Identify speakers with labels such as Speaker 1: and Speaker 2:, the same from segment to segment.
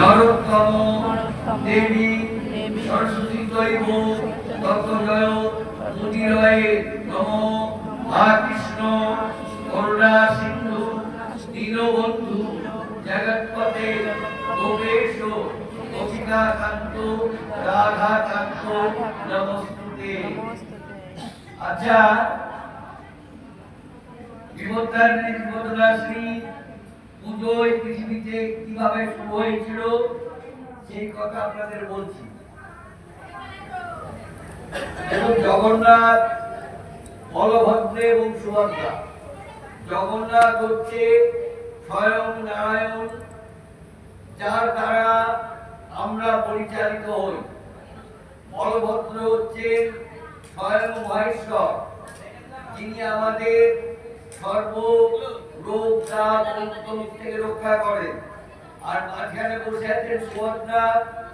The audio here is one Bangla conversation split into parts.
Speaker 1: নরোত্তম দেবী সরস্বতী দৈব তত্ত্বজয় মুদিরয়ে নমঃ। মা কৃষ্ণ করুণা সিন্ধু দীনবন্ধু জগৎপতে গোপেশ গোপিকাকান্ত রাধাকান্ত নমস্তুতে। আচ্ছা, বিপত্তারিণী বিপদনাশিনী পুজো এই পৃথিবীতে কিভাবে শুরু হয়েছিল সেই কথা আপনাদের বলছি। এবং জগন্নাথ, বলভদ্র এবং সুভদ্রা। জগন্নাথ হচ্ছে স্বয়ং নারায়ণ, যার দ্বারা আমরা পরিচালিত হই। বলভদ্র হচ্ছে স্বয়ং মহেশ্বর, যিনি আমাদের সর্ব রোগ থেকে রক্ষা করেন। আর মাঝখানে বসে আছেন সুভদ্রা,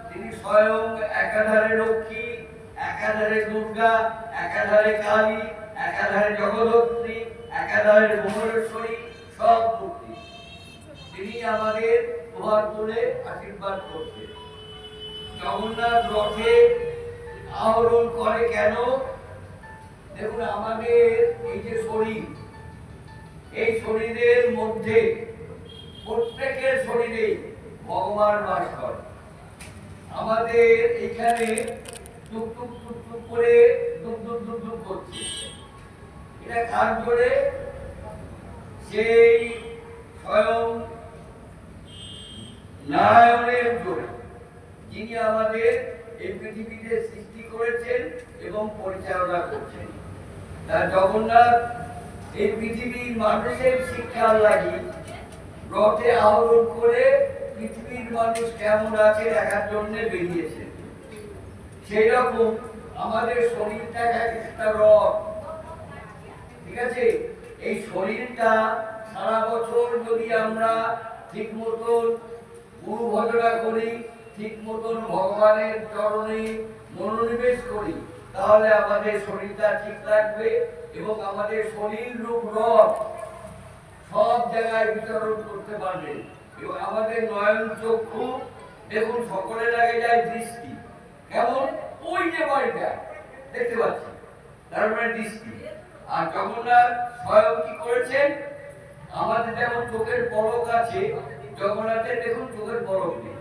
Speaker 1: তিনি স্বয়ং একাধারে লক্ষ্মী, একাধারে দুর্গা, একাধারে কালী, একাধারে জগদ্ধাত্রী, একাধারে ভুবনেশ্বরী, সব মূর্তি। তিনি আমাদের প্রভার তুলে আশীর্বাদ করছেন। জগন্নাথ রথে আহরণ করে কেন? দেখুন, আমাদের এই যে শরীর, এই শরীরের মধ্যে প্রত্যেকের শরীরে ভগবান বাস করে। আমাদের এখানে টুক টুক টুক টুক করে দুক দুক দুক দুক করছে। এটা কার জোরে? সেই স্বয়ং নারায়ণের জোরে, যিনি আমাদের এই পৃথিবীতে সৃষ্টি করেছেন এবং পরিচালনা করছেন। তার জগন্নাথ এই পৃথিবীর মানুষের শিক্ষার লাগি রথে আহরণ করে পৃথিবীর মানুষ কেমন আছে দেখার জন্য বেরিয়েছে। সেই রকম আমাদের শরীরটা একটা রথ, ঠিক আছে? এই শরীরটা সারা বছর যদি আমরা ঠিক মতন গুরু ভজনা করি, ঠিক মতন ভগবানের চরণে মনোনিবেশ করি, তাহলে আমাদের শরীরটা ঠিক থাকবে এবং আমাদের শরীর রূপ রথ সব জায়গায় বিতরণ করতে পারবে। এবং আমাদের নয়ন চক্ষু, দেখুন, সকলের আগে যায় দৃষ্টি। কেমন? ওই যে বাড়িটা দেখতে পাচ্ছি, তার মানে দৃষ্টি। আর জগন্নাথ স্বয়ং কি করেছেন? আমাদের যেমন চোখের পলক আছে, জগন্নাথের দেখুন চোখের পলক নেই,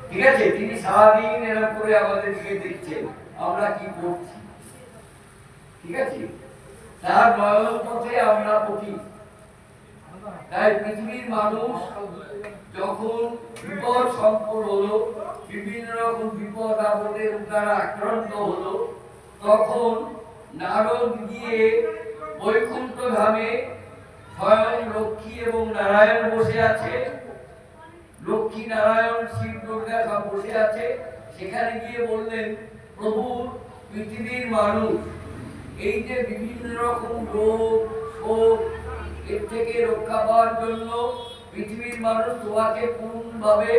Speaker 1: ঠিক আছে? তিনি সারাদিন এরকম করে আমাদের দিকে দেখছেন আমরা কি করছি, ঠিক আছে? তার নয়ন পথে আমরা পথি। তাই পৃথিবীর মানুষ যখন বিপদ সম্পদ হলো, বিভিন্ন রকম বিপদ আপদের দ্বারা আক্রান্ত হলো, তখন নারদ গিয়ে বৈকুণ্ঠ ধামে স্বয়ং লক্ষ্মী এবং নারায়ণ বসে আছে, লক্ষ্মী নারায়ণ শিব দুর্গা সব বসে আছে। সেখানে গিয়ে বললেন, প্রভু, পৃথিবীর মানুষ এই যে বিভিন্ন রকম রোগ শোক, এর থেকে রক্ষা পাওয়ার জন্য পৃথিবীর মানুষ তোমাকে পূর্ণভাবে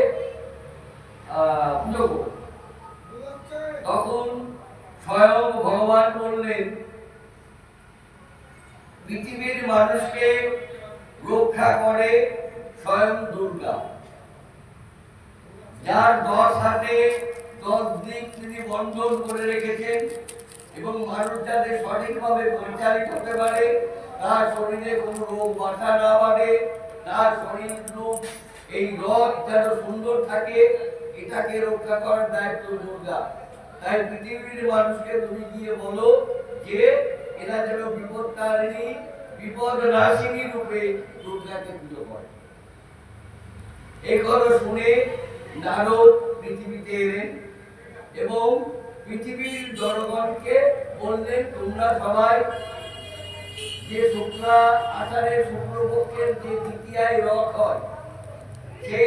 Speaker 1: পুজো করো। তখন স্বয়ং ভগবান বললেন, পৃথিবীর মানুষকে রক্ষা করে স্বয়ং দুর্গা, যার 10 হাতে 10 দিক তিনি বন্ধন করে রেখেছেন এবং মানুষ যাতে সঠিকভাবে পরিচালিত হতে পারে, তার শরীরে কোনো রোগ বাসা না বাড়ে, তার শরীর রূপ এই রথ যেন সুন্দর থাকে, এটাকে রক্ষা করার দায়িত্ব দুর্গা। তাই পৃথিবীর মানুষকে তুমি গিয়ে বলো যে এরা যেন বিপত্তারিণী বিপদ নাশিনী রূপে দুর্গাকে পুজো করে। এই কথা শুনে নারদ পৃথিবীতে এলেন এবং পৃথিবীর জনগণকে বললেন, তোমরা সবাই যে শুক্লা আষাঢ়ের শুক্লপক্ষের যে দ্বিতীয়ায় রথ হয়, সেই